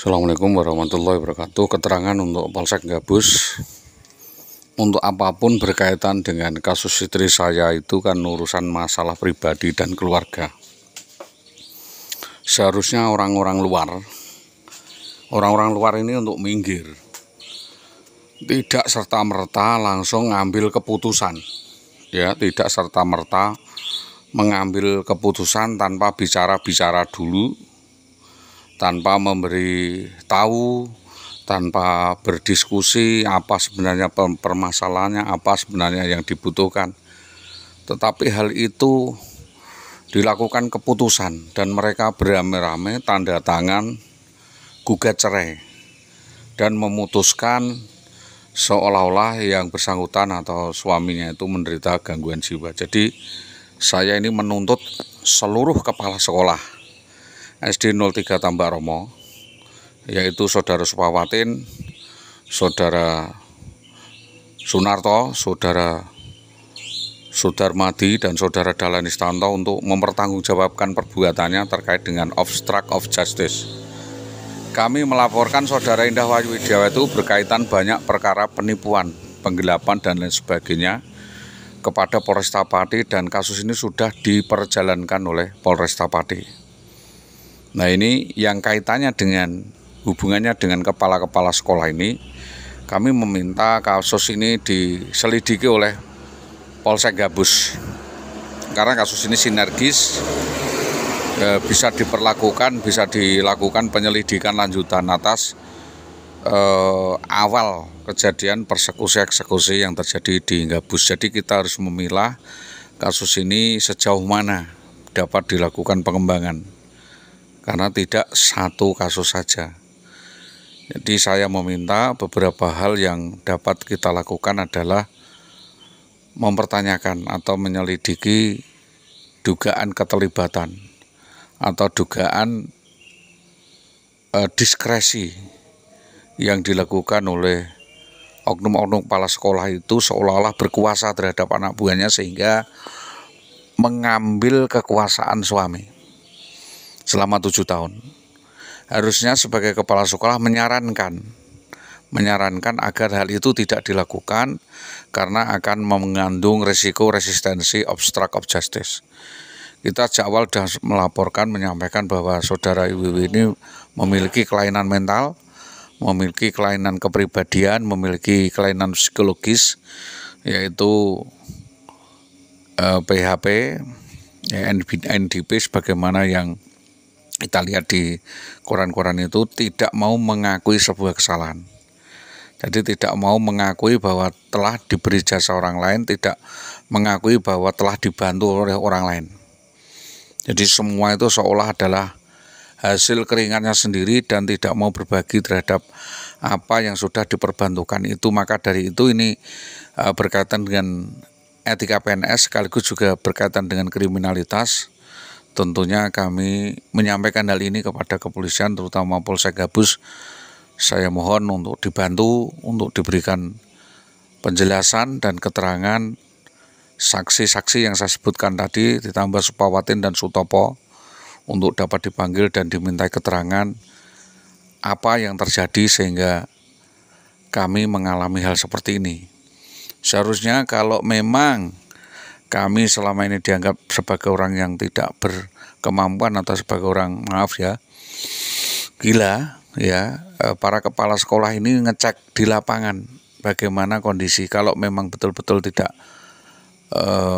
Assalamualaikum warahmatullahi wabarakatuh. Keterangan untuk Polsek Gabus, untuk apapun berkaitan dengan kasus istri saya itu kan urusan masalah pribadi dan keluarga. Seharusnya orang-orang luar ini untuk minggir, tidak serta-merta langsung ngambil keputusan, ya, tidak serta-merta mengambil keputusan tanpa bicara-bicara dulu, tanpa memberi tahu, tanpa berdiskusi apa sebenarnya permasalahannya, apa sebenarnya yang dibutuhkan. Tetapi hal itu dilakukan keputusan dan mereka beramai-ramai tanda tangan gugat cerai dan memutuskan seolah-olah yang bersangkutan atau suaminya itu menderita gangguan jiwa. Jadi saya ini menuntut seluruh kepala sekolah SD 03 Tambak Romo, yaitu Saudara Supawatin, Saudara Sunarto, Saudara Sudarmadi, dan Saudara Dahlan Istanto untuk mempertanggungjawabkan perbuatannya terkait dengan obstruct of justice. Kami melaporkan Saudara Indah Wahyu Widiawa itu berkaitan banyak perkara penipuan, penggelapan, dan lain sebagainya kepada Polresta Pati, dan kasus ini sudah diperjalankan oleh Polresta Pati. Nah, ini yang kaitannya dengan hubungannya dengan kepala-kepala sekolah ini, kami meminta kasus ini diselidiki oleh Polsek Gabus, karena kasus ini sinergis, bisa dilakukan penyelidikan lanjutan atas awal kejadian persekusi-eksekusi yang terjadi di Gabus. Jadi kita harus memilah kasus ini sejauh mana dapat dilakukan pengembangan, karena tidak satu kasus saja. Jadi saya meminta beberapa hal yang dapat kita lakukan adalah mempertanyakan atau menyelidiki dugaan keterlibatan atau dugaan diskresi yang dilakukan oleh oknum-oknum kepala sekolah itu seolah-olah berkuasa terhadap anak buahnya sehingga mengambil kekuasaan suami selama 7 tahun. Harusnya sebagai kepala sekolah menyarankan agar hal itu tidak dilakukan karena akan mengandung risiko resistensi obstruct of justice. Kita sejak awal sudah melaporkan, menyampaikan bahwa Saudara IWW ini memiliki kelainan mental, memiliki kelainan kepribadian, memiliki kelainan psikologis, yaitu PHP, NDP, sebagaimana yang kita lihat di koran-koran itu, tidak mau mengakui sebuah kesalahan. Jadi tidak mau mengakui bahwa telah diberi jasa orang lain, tidak mengakui bahwa telah dibantu oleh orang lain. Jadi semua itu seolah adalah hasil keringatnya sendiri dan tidak mau berbagi terhadap apa yang sudah diperbantukan itu. Maka dari itu ini berkaitan dengan etika PNS sekaligus juga berkaitan dengan kriminalitas. Tentunya kami menyampaikan hal ini kepada kepolisian, terutama Polsek Gabus. Saya mohon untuk dibantu, untuk diberikan penjelasan dan keterangan saksi-saksi yang saya sebutkan tadi, ditambah Supawatin dan Sutopo, untuk dapat dipanggil dan dimintai keterangan apa yang terjadi sehingga kami mengalami hal seperti ini. Seharusnya kalau memang kami selama ini dianggap sebagai orang yang tidak berkemampuan atau sebagai orang, maaf ya, gila ya, para kepala sekolah ini ngecek di lapangan bagaimana kondisi. Kalau memang betul-betul tidak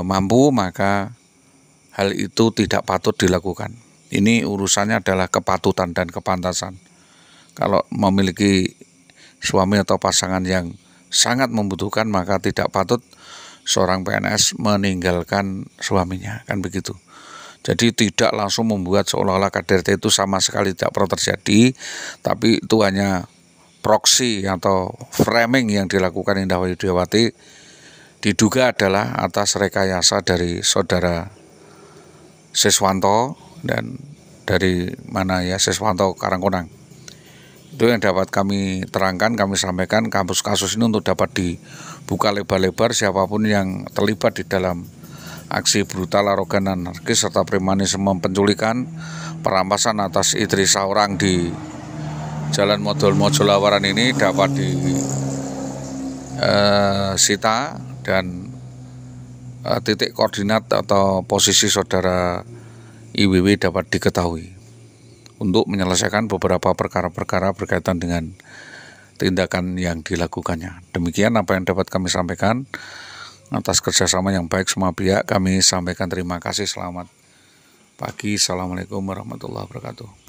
mampu, maka hal itu tidak patut dilakukan. Ini urusannya adalah kepatutan dan kepantasan. Kalau memiliki suami atau pasangan yang sangat membutuhkan, maka tidak patut seorang PNS meninggalkan suaminya, kan begitu. Jadi tidak langsung membuat seolah-olah KDRT itu sama sekali tidak pernah terjadi, tapi itu hanya proksi atau framing yang dilakukan Indah Wahyu Widiawati, diduga adalah atas rekayasa dari Saudara Siswanto dan dari Siswanto Karangkonang. Itu yang dapat kami terangkan, kami sampaikan. Kasus ini untuk dapat dibuka lebar-lebar, siapapun yang terlibat di dalam aksi brutal, arogan, anarkis, serta premanisme penculikan, perampasan atas istri seorang di Jalan Modol Mojolawaran ini dapat disita dan titik koordinat atau posisi saudara IWW dapat diketahui untuk menyelesaikan beberapa perkara-perkara berkaitan dengan tindakan yang dilakukannya. Demikian apa yang dapat kami sampaikan. Atas kerjasama yang baik semua pihak, kami sampaikan terima kasih. Selamat pagi. Assalamualaikum warahmatullahi wabarakatuh.